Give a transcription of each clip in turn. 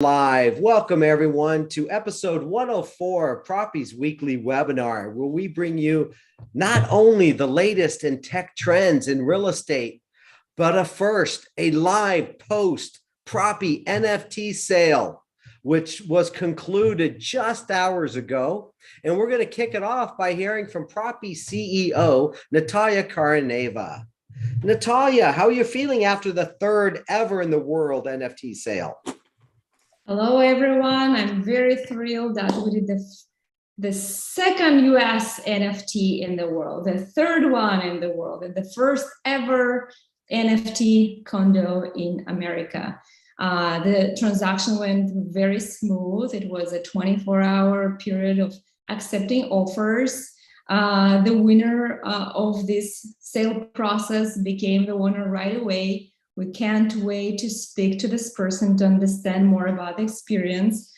Live. Welcome everyone to episode 104 of Propy's weekly webinar, where we bring you not only the latest in tech trends in real estate, but a live post Propy NFT sale, which was concluded just hours ago. And we're going to kick it off by hearing from Propy CEO Natalia Karayaneva. Natalia, how are you feeling after the third ever in the world NFT sale? Hello, everyone. I'm very thrilled that we did the second US NFT in the world, the third one in the world, and the first ever NFT condo in America. The transaction went very smooth. It was a 24-hour period of accepting offers. The winner of this sale process became the winner right away. We can't wait to speak to this person to understand more about the experience.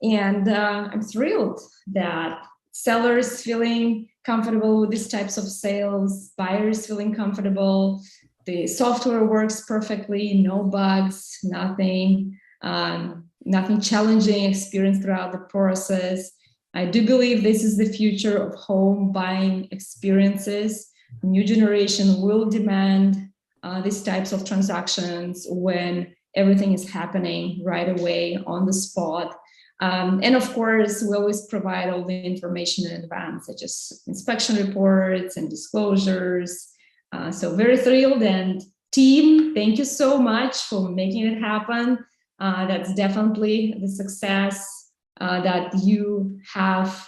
And I'm thrilled that sellers feeling comfortable with these types of sales, buyers feeling comfortable. The software works perfectly, no bugs, nothing challenging experience throughout the process. I do believe this is the future of home buying experiences. New generation will demand these types of transactions when everything is happening right away on the spot. And of course, we always provide all the information in advance, such as inspection reports and disclosures. So very thrilled. And team, thank you so much for making it happen. That's definitely the success that you have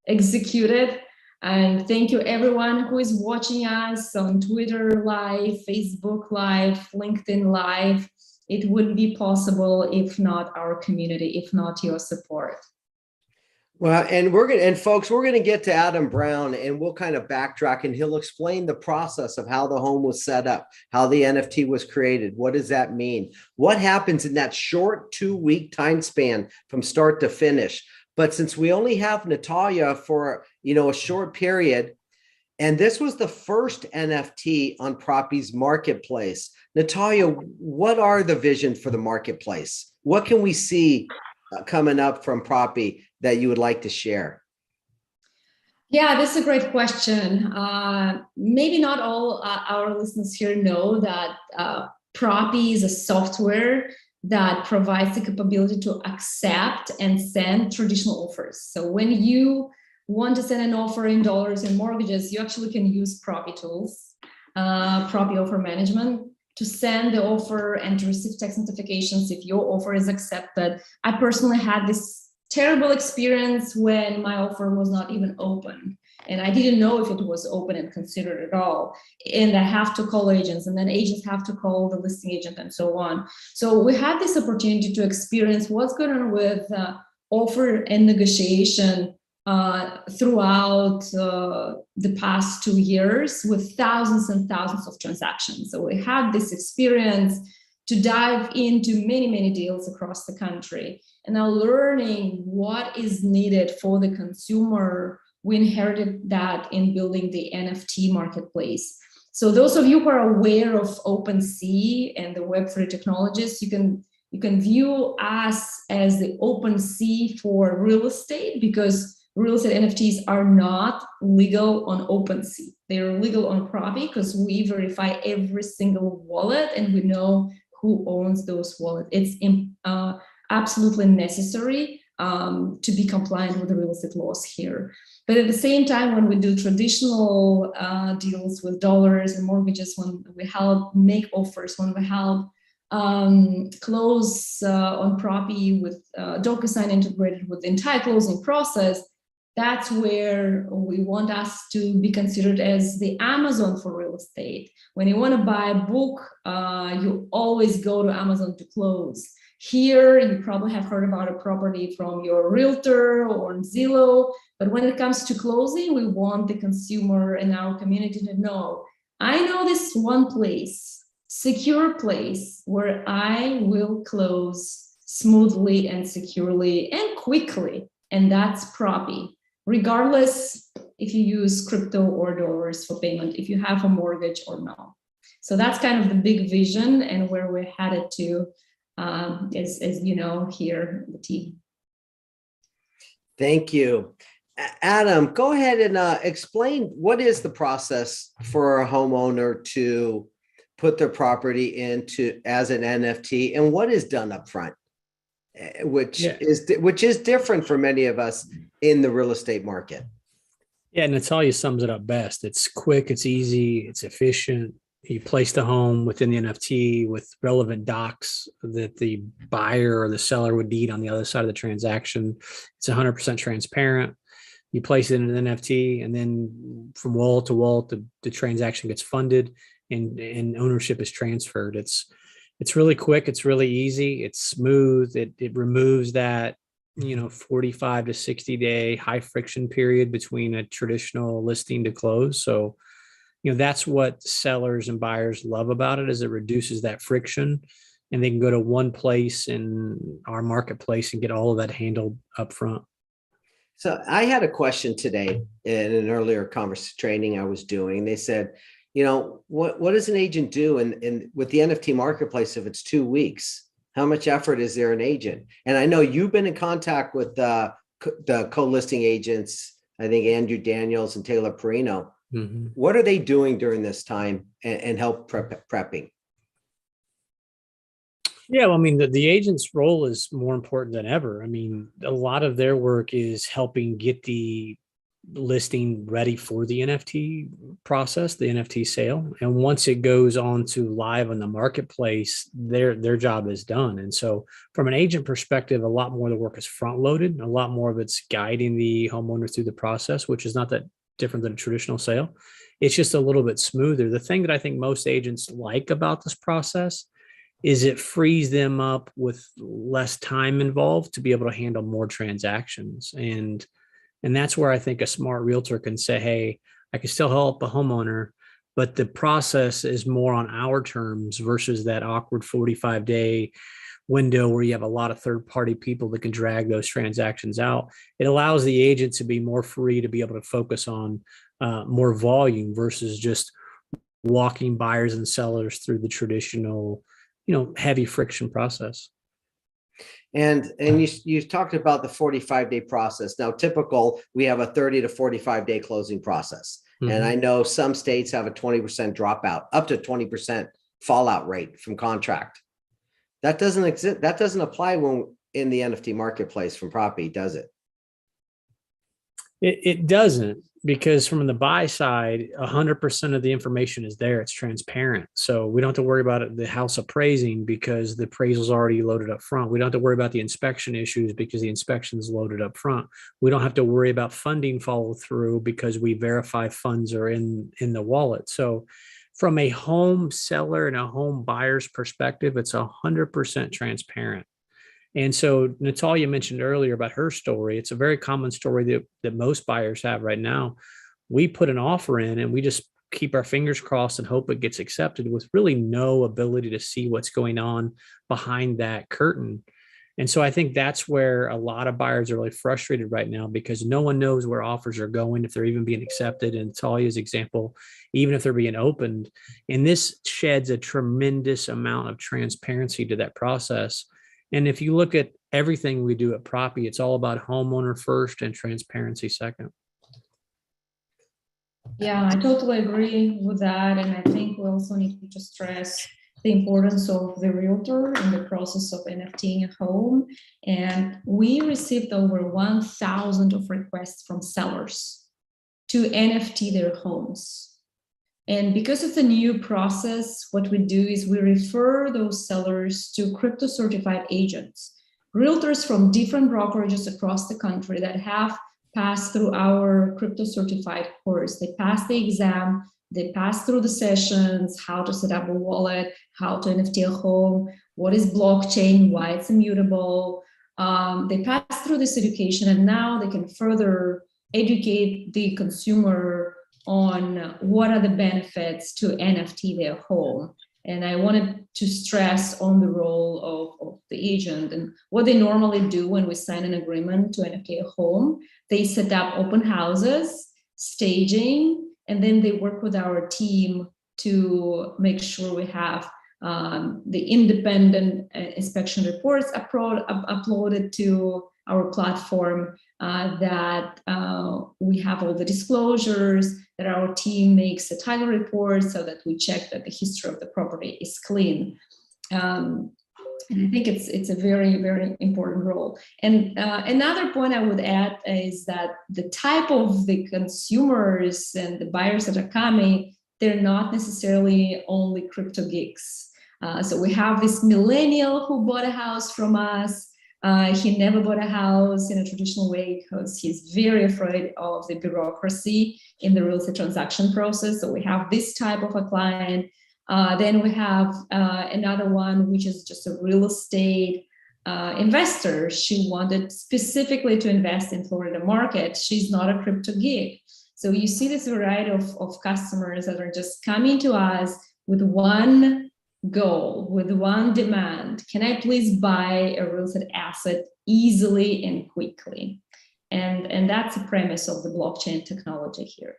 executed. And thank you everyone who is watching us on Twitter Live, Facebook Live, LinkedIn Live. It wouldn't be possible if not our community, if not your support. Well, and folks, we're gonna get to Adam Brown, and we'll kind of backtrack, and he'll explain the process of how the home was set up, how the NFT was created. What does that mean? What happens in that short 2-week time span from start to finish? But since we only have Natalia for a short period, and this was the first NFT on Propy's marketplace, Natalia, what are the vision for the marketplace? What can we see coming up from Propy that you would like to share? Yeah, that's a great question. Maybe not all our listeners here know that Propy is a software that provides the capability to accept and send traditional offers. So when you want to send an offer in dollars and mortgages, you actually can use Propy tools, Propy offer management, to send the offer and to receive text notifications if your offer is accepted. I personally had this terrible experience when my offer was not even open. And I didn't know if it was open and considered at all. And I have to call agents, and then agents have to call the listing agent and so on. So we had this opportunity to experience what's going on with offer and negotiation throughout the past 2 years with thousands and thousands of transactions. So we had this experience to dive into many, many deals across the country. And now learning what is needed for the consumer, we inherited that in building the NFT marketplace. So those of you who are aware of OpenSea and the Web3 technologies, you can view us as the OpenSea for real estate, because real estate NFTs are not legal on OpenSea. They're legal on Propy because we verify every single wallet and we know who owns those wallets. It's absolutely necessary to be compliant with the real estate laws here. But at the same time, when we do traditional deals with dollars and mortgages, when we help make offers, when we help close on Propy with DocuSign integrated with the entire closing process, that's where we want us to be considered as the Amazon for real estate. When you want to buy a book, you always go to Amazon to close. Here, you probably have heard about a property from your realtor or on Zillow, but when it comes to closing, we want the consumer and our community to know, I know this one place, secure place, where I will close smoothly and securely and quickly, and that's Propy. Regardless if you use crypto or dollars for payment, if you have a mortgage or not. So that's kind of the big vision and where we're headed to. as you know, here, the team. Thank you. Adam, go ahead and explain what is the process for a homeowner to put their property into as an NFT, and what is done up front, which is different for many of us in the real estate market. Yeah, Natalia sums it up best. It's quick, it's easy, it's efficient. You place the home within the NFT with relevant docs that the buyer or the seller would need on the other side of the transaction. It's 100% transparent. You place it in an NFT, and then from wall to wall, the transaction gets funded and ownership is transferred. It's really quick. It's really easy. It's smooth. It removes that 45 to 60 day high friction period between a traditional listing to close. So that's what sellers and buyers love about it, is it reduces that friction, and they can go to one place in our marketplace and get all of that handled up front. So I had a question today in an earlier training I was doing. They said, what does an agent do in with the NFT marketplace if it's 2 weeks? How much effort is there an agent? And I know you've been in contact with the co-listing agents, I think Andrew Daniels and Taylor Perino. Mm-hmm. What are they doing during this time and help prepping? Yeah, well, I mean, the agent's role is more important than ever. I mean, a lot of their work is helping get the listing ready for the NFT process, the NFT sale. And once it goes on to live on the marketplace, their job is done. And so from an agent perspective, a lot more of the work is front loaded. A lot more of it's guiding the homeowner through the process, which is not that different than a traditional sale. It's just a little bit smoother. The thing that I think most agents like about this process is it frees them up with less time involved to be able to handle more transactions. And that's where I think a smart realtor can say, hey, I can still help a homeowner, but the process is more on our terms versus that awkward 45-day window where you have a lot of third-party people that can drag those transactions out. It allows the agent to be more free to be able to focus on more volume versus just walking buyers and sellers through the traditional, heavy friction process. And you talked about the 45-day process. Now, typical, we have a 30 to 45-day closing process. Mm-hmm. And I know some states have a 20% dropout, up to 20% fallout rate from contract. That doesn't exist. That doesn't apply when in the NFT marketplace from Propy, does it? It doesn't, because from the buy side, 100% of the information is there. It's transparent. So we don't have to worry about the house appraising because the appraisal is already loaded up front. We don't have to worry about the inspection issues because the inspection is loaded up front. We don't have to worry about funding follow through because we verify funds are in the wallet. So from a home seller and a home buyer's perspective, it's 100% transparent. And so Natalia mentioned earlier about her story. It's a very common story that most buyers have right now. We put an offer in and we just keep our fingers crossed and hope it gets accepted with really no ability to see what's going on behind that curtain. And so I think that's where a lot of buyers are really frustrated right now because no one knows where offers are going, if they're even being accepted. And Natalia's example, even if they're being opened. And this sheds a tremendous amount of transparency to that process. And if you look at everything we do at Propy, it's all about homeowner first and transparency second. Yeah, I totally agree with that. And I think we also need to stress the importance of the realtor in the process of NFTing a home. And we received over 1,000 of requests from sellers to NFT their homes. And because it's a new process, what we do is we refer those sellers to crypto certified agents, realtors from different brokerages across the country that have passed through our crypto certified course. They passed the exam, they passed through the sessions, how to set up a wallet, how to NFT a home, what is blockchain, why it's immutable. They passed through this education, and now they can further educate the consumer on what are the benefits to NFT their home. And I wanted to stress on the role of the agent and what they normally do when we sign an agreement to NFT a home. They set up open houses, staging, and then they work with our team to make sure we have the independent inspection reports uploaded to our platform, that we have all the disclosures, that our team makes a title report so that we check that the history of the property is clean. And I think it's a very, very important role. And another point I would add is that the type of the consumers and the buyers that are coming, they're not necessarily only crypto geeks. So we have this millennial who bought a house from us. He never bought a house in a traditional way because he's very afraid of the bureaucracy in the real estate transaction process. So we have this type of a client. Then we have another one, which is just a real estate investor. She wanted specifically to invest in Florida market. She's not a crypto geek. So you see this variety of customers that are just coming to us with one goal, with one demand. Can I please buy a real estate asset easily and quickly? And that's the premise of the blockchain technology here.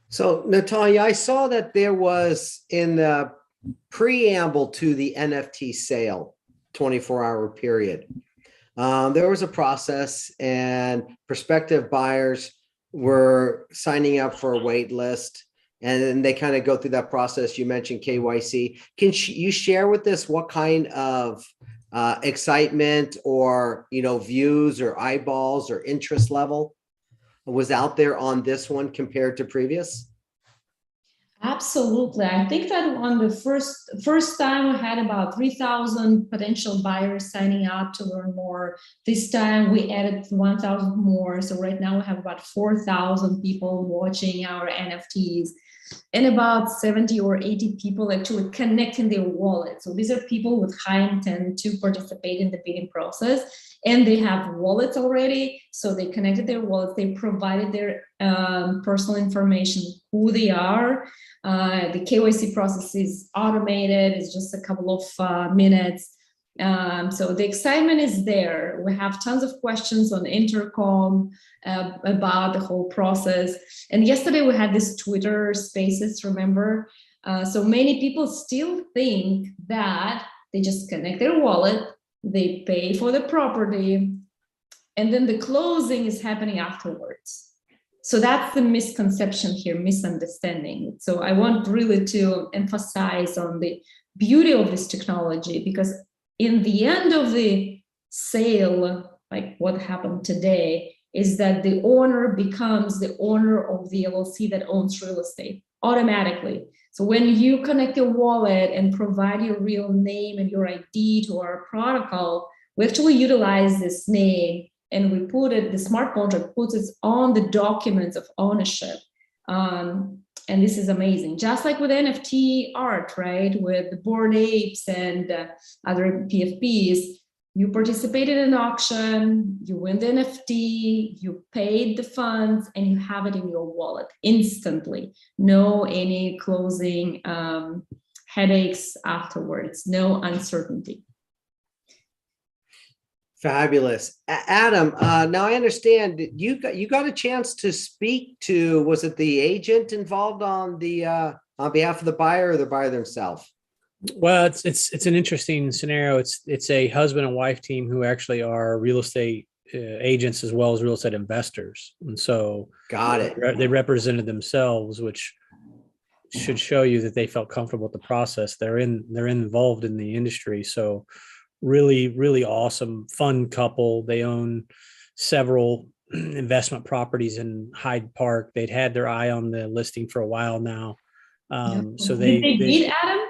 So Natalia, I saw that there was in the preamble to the NFT sale, 24-hour period, there was a process and prospective buyers were signing up for a wait list, and then they kind of go through that process. You mentioned KYC. Can you share with us what kind of excitement or, views or eyeballs or interest level was out there on this one compared to previous? Absolutely. I think that on the first time we had about 3,000 potential buyers signing up to learn more. This time we added 1,000 more. So right now we have about 4,000 people watching our NFTs and about 70 or 80 people actually connecting their wallet. So these are people with high intent to participate in the bidding process, and they have wallets already. So they connected their wallets, they provided their personal information, who they are. The KYC process is automated, it's just a couple of minutes. So the excitement is there. We have tons of questions on intercom about the whole process. And yesterday we had this Twitter Spaces, remember? So many people still think that they just connect their wallet, they pay for the property, and then the closing is happening afterwards. So that's the misconception here, misunderstanding. So I want really to emphasize on the beauty of this technology, because in the end of the sale, like what happened today, is that the owner becomes the owner of the LLC that owns real estate automatically. So when you connect your wallet and provide your real name and your ID to our protocol, we actually utilize this name and we put it, the smart contract puts it on the documents of ownership. And this is amazing. Just like with NFT art, right? With the Bored Apes and other PFPs, you participate in an auction, you win the NFT, you paid the funds, and you have it in your wallet instantly. No any closing headaches afterwards, no uncertainty. Fabulous. Adam, now I understand you got a chance to speak to, was it the agent involved on the on behalf of the buyer or the buyer themselves? Well, it's an interesting scenario. It's a husband and wife team who actually are real estate agents as well as real estate investors, and so got it. They represented themselves, which should show you that they felt comfortable with the process. They're involved in the industry, so. Really, really awesome, fun couple. They own several investment properties in Hyde Park. They'd had their eye on the listing for a while now. So did they bid, Adam?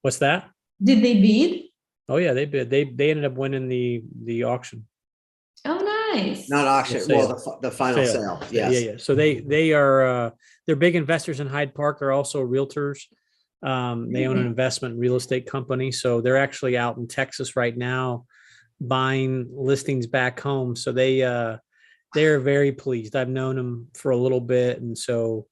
What's that? Did they bid? Oh yeah, they bid. They ended up winning the auction. Oh, nice. Not auction. Well, the final sale. Yes. Yeah. So they are they're big investors in Hyde Park. They're also realtors. They own an investment real estate company. So they're actually out in Texas right now buying listings back home. So they're very pleased. I've known them for a little bit. And so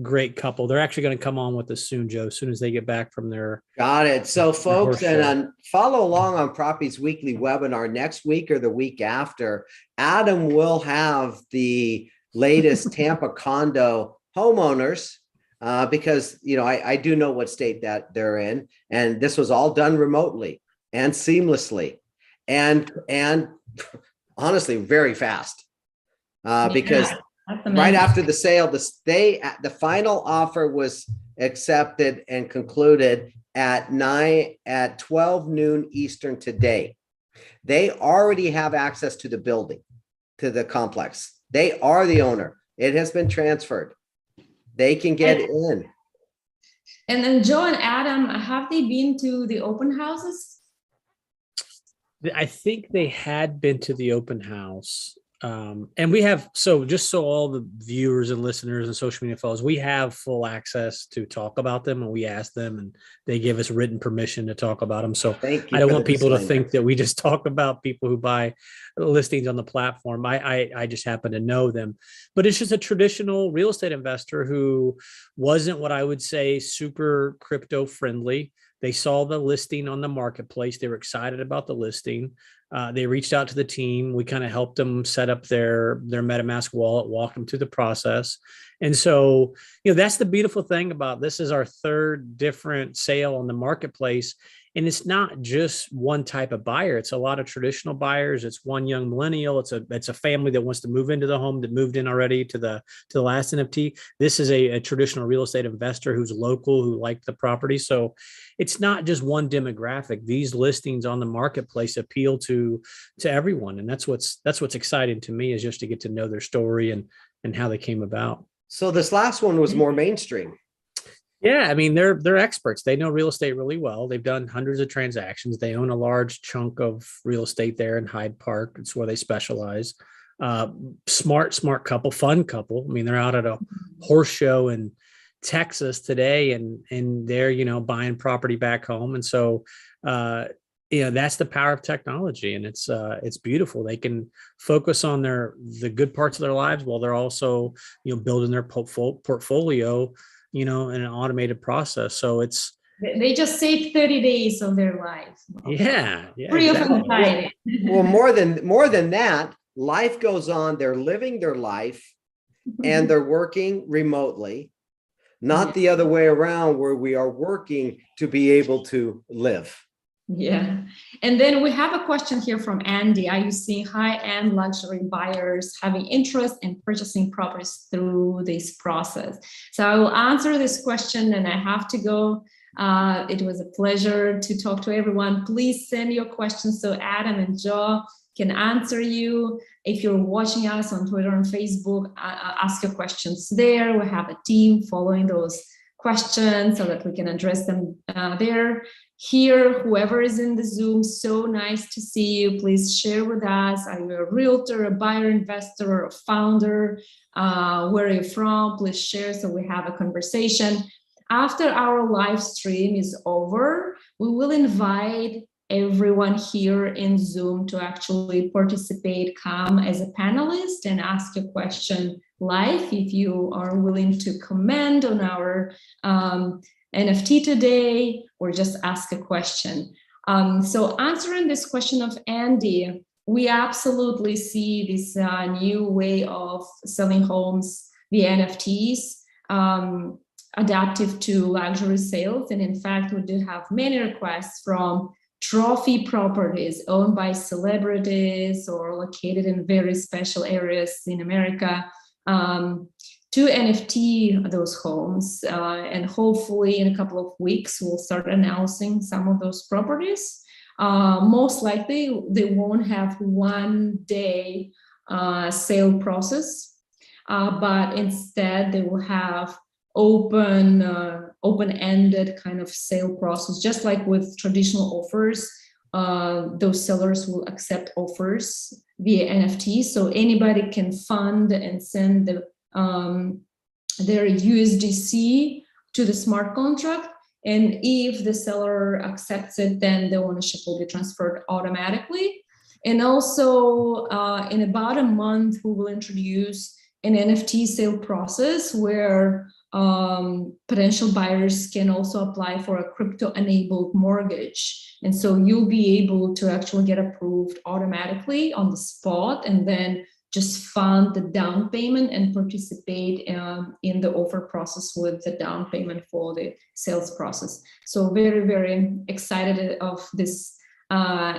great couple. They're actually going to come on with us soon, Joe, as soon as they get back from their. Got it. So folks, and follow along on Propy's weekly webinar next week or the week after. Adam will have the latest Tampa Condo homeowners because, I do know what state that they're in, and this was all done remotely and seamlessly and honestly very fast, because right after the sale, the final offer was accepted and concluded at 12 noon Eastern today. They already have access to the building, to the complex. They are the owner. It has been transferred. They can get in. And then Joe and Adam, have they been to the open houses? I think they had been to the open house. And we have, just so all the viewers and listeners and social media followers, we have full access to talk about them, and we ask them and they give us written permission to talk about them. So I don't want people to think that we just talk about people who buy listings on the platform. I just happen to know them, but it's just a traditional real estate investor who wasn't what I would say super crypto friendly. They saw the listing on the marketplace. They were excited about the listing. They reached out to the team. We kind of helped them set up their MetaMask wallet, walk them through the process. And so, that's the beautiful thing about this. Is our third different sale on the marketplace. And it's not just one type of buyer. It's a lot of traditional buyers. It's one young millennial. It's a family that wants to move into the home, that moved in already to the last NFT. This is a traditional real estate investor who's local, who liked the property. So it's not just one demographic. These listings on the marketplace appeal to everyone. And that's what's exciting to me, is just to get to know their story and how they came about. So this last one was more mainstream. Yeah, I mean, they're experts. They know real estate really well. They've done hundreds of transactions. They own a large chunk of real estate there in Hyde Park. It's where they specialize. Smart couple, fun couple. I mean, they're out at a horse show in Texas today, and they're buying property back home. And so that's the power of technology, and it's beautiful. They can focus on the good parts of their lives while they're also building their portfolio in an automated process. So they just saved 30 days of their life. Yeah. Free of anxiety. Well, more than that, life goes on. They're living their life and they're working remotely, not the other way around, where we are working to be able to live. Yeah. And then we have a question here from Andy. Are you seeing high-end luxury buyers having interest in purchasing properties through this process? So I will answer this question, and I have to go. It was a pleasure to talk to everyone. Please send your questions so Adam and Joe can answer you. If you're watching us on Twitter and Facebook, ask your questions there. We have a team following those questions so that we can address them there. Here, whoever is in the Zoom, so nice to see you. Please share with us. Are you a realtor, a buyer, investor, or a founder? Where are you from? Please share so we have a conversation. After our live stream is over, we will invite everyone here in Zoom to actually participate, come as a panelist and ask a question live if you are willing to comment on our NFT today, or just ask a question. So answering this question of Andy, we absolutely see this new way of selling homes via NFTs, adaptive to luxury sales. And in fact, we do have many requests from trophy properties owned by celebrities or located in very special areas in America, to NFT those homes, and hopefully in a couple of weeks we'll start announcing some of those properties. Most likely they won't have one day sale process, but instead they will have open-ended kind of sale process, just like with traditional offers. Those sellers will accept offers via NFT, so anybody can fund and send their USDC to the smart contract, and if the seller accepts it, then the ownership will be transferred automatically. And also in about a month we will introduce an NFT sale process where potential buyers can also apply for a crypto-enabled mortgage. And so you'll be able to actually get approved automatically on the spot, and then just fund the down payment and participate in the offer process with the down payment for the sales process. So very, very excited of this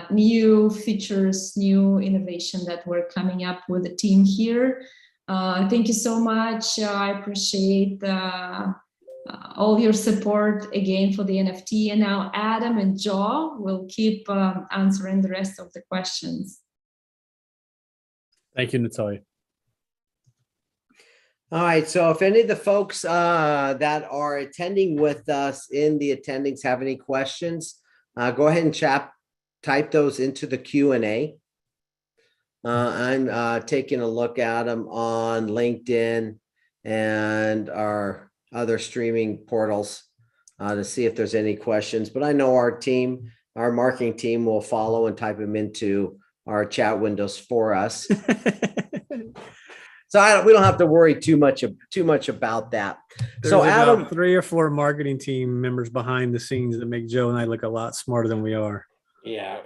new features, new innovation that we're coming up with the team here. Thank you so much. I appreciate all your support again for the NFT. And now Adam and Joe will keep answering the rest of the questions. Thank you, Natalia. All right. So if any of the folks that are attending with us in the attendings have any questions, go ahead and type those into the Q&A. I'm taking a look at them on LinkedIn and our other streaming portals to see if there's any questions. But I know our team, our marketing team, will follow and type them into our chat windows for us. So we don't have to worry too much about that. There's so Adam, about 3 or 4 marketing team members behind the scenes that make Joe and I look a lot smarter than we are. Yeah.